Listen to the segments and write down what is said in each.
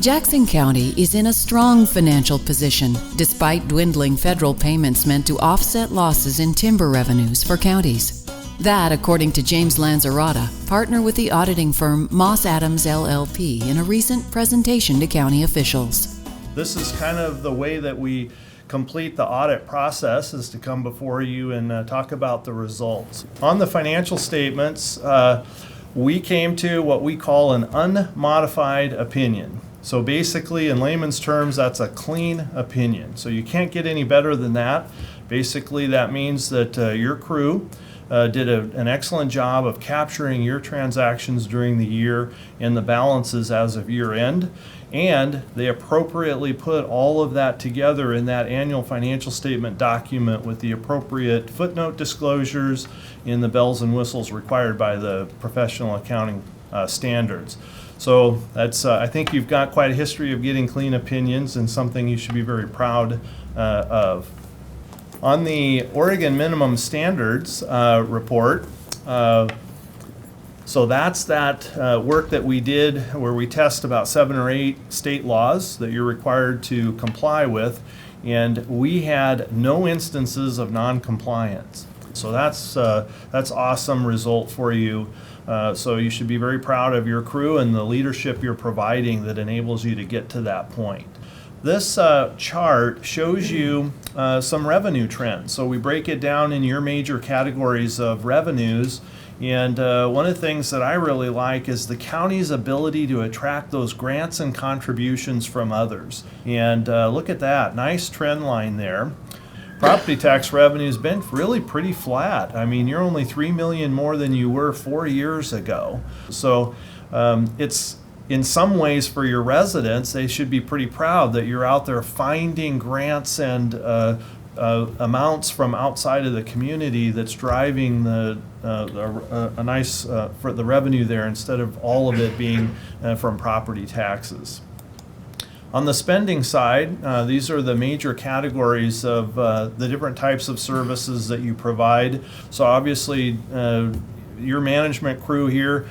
Jackson County is in a strong financial position, despite dwindling federal payments meant to offset losses in timber revenues for counties. That, according to James Lanzarota, partner with the auditing firm Moss Adams LLP, in a recent presentation to county officials. This is kind of the way that we complete the audit process, is to come before you and talk about the results. On the financial statements, we came to what we call an unmodified opinion. So basically, in layman's terms, that's a clean opinion. So you can't get any better than that. Basically, that means that your crew did an excellent job of capturing your transactions during the year and the balances as of year end. And they appropriately put all of that together in that annual financial statement document with the appropriate footnote disclosures in the bells and whistles required by the professional accounting standards. So that's, I think you've got quite a history of getting clean opinions, and something you should be very proud of. On the Oregon Minimum Standards report, so that's that work that we did where we test about 7 or 8 state laws that you're required to comply with, and we had no instances of non-compliance. So that's awesome result for you. So you should be very proud of your crew and the leadership you're providing that enables you to get to that point. This chart shows you some revenue trends. So we break it down in your major categories of revenues. And one of the things that I really like is the county's ability to attract those grants and contributions from others. And look at that, nice trend line there. Property tax revenue's been really pretty flat. I mean, you're only $3 million more than you were 4 years ago. So it's, in some ways, for your residents, they should be pretty proud that you're out there finding grants and amounts from outside of the community that's driving a nice for the revenue there, instead of all of it being from property taxes. On the spending side, these are the major categories of the different types of services that you provide. So obviously, your management crew here,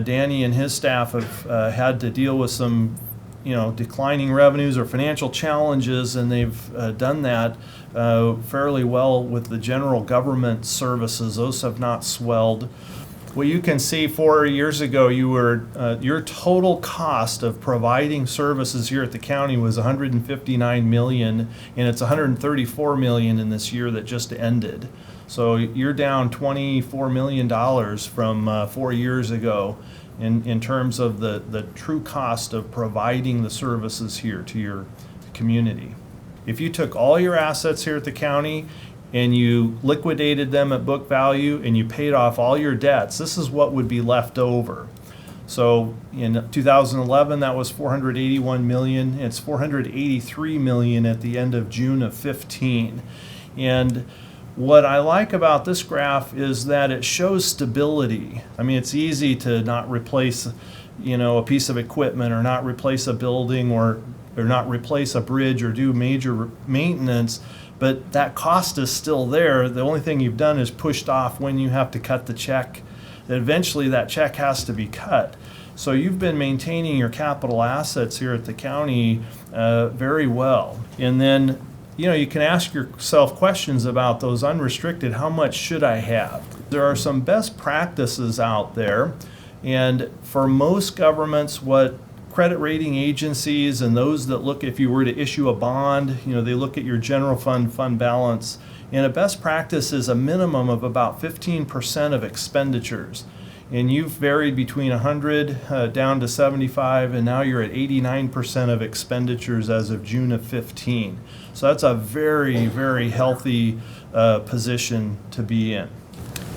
Danny and his staff, have had to deal with some, declining revenues or financial challenges, and they've done that fairly well with the general government services. Those have not swelled. Well, you can see 4 years ago, your total cost of providing services here at the county was $159 million, and it's $134 million in this year that just ended. So you're down $24 million from 4 years ago in terms of the true cost of providing the services here to your community. If you took all your assets here at the county and you liquidated them at book value and you paid off all your debts, this is what would be left over. So in 2011, that was $481 million. It's $483 million at the end of June of 15. And what I like about this graph is that it shows stability. I mean, it's easy to not replace, a piece of equipment, or not replace a building, or not replace a bridge, or do major maintenance. But that cost is still there. The only thing you've done is pushed off when you have to cut the check. That eventually that check has to be cut. So you've been maintaining your capital assets here at the county very well. And then, you can ask yourself questions about those unrestricted. How much should I have? There are some best practices out there. And for most governments, what credit rating agencies and those that look, if you were to issue a bond, they look at your general fund balance, and a best practice is a minimum of about 15% of expenditures. And you've varied between 100 down to 75, and now you're at 89% of expenditures as of June of 15. So that's a very, very healthy position to be in.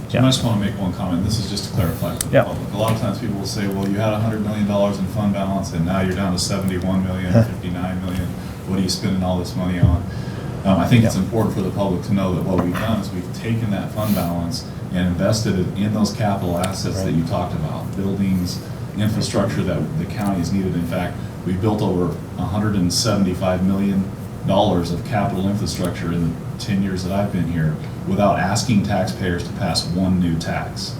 So I just want to make one comment. This is just to clarify for the public. A lot of times people will say, well, you had $100 million in fund balance, and now you're down to 71 million, 59 million. What are you spending all this money on? I think it's important for the public to know that what we've done is we've taken that fund balance and invested it in those capital assets that you talked about, buildings, infrastructure that the county has needed. In fact, we've built over $175 million of capital infrastructure in the 10 years that I've been here without asking taxpayers to pass one new tax.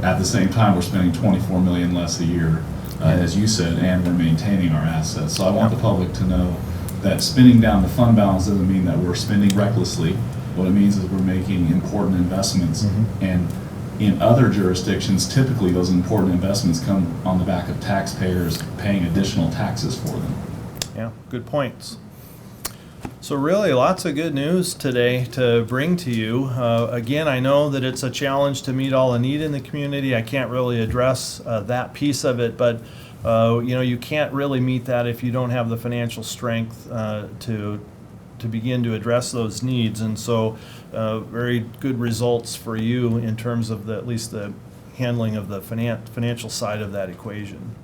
At the same time, we're spending $24 million less a year as you said, and we're maintaining our assets. So I want the public to know that spending down the fund balance doesn't mean that we're spending recklessly. What it means is we're making important investments. And in other jurisdictions, typically those important investments come on the back of taxpayers paying additional taxes for them. Yeah, good points. So really lots of good news today to bring to you. Again, I know that it's a challenge to meet all the need in the community. I can't really address that piece of it, but you can't really meet that if you don't have the financial strength to begin to address those needs. And so very good results for you in terms of at least the handling of the financial side of that equation.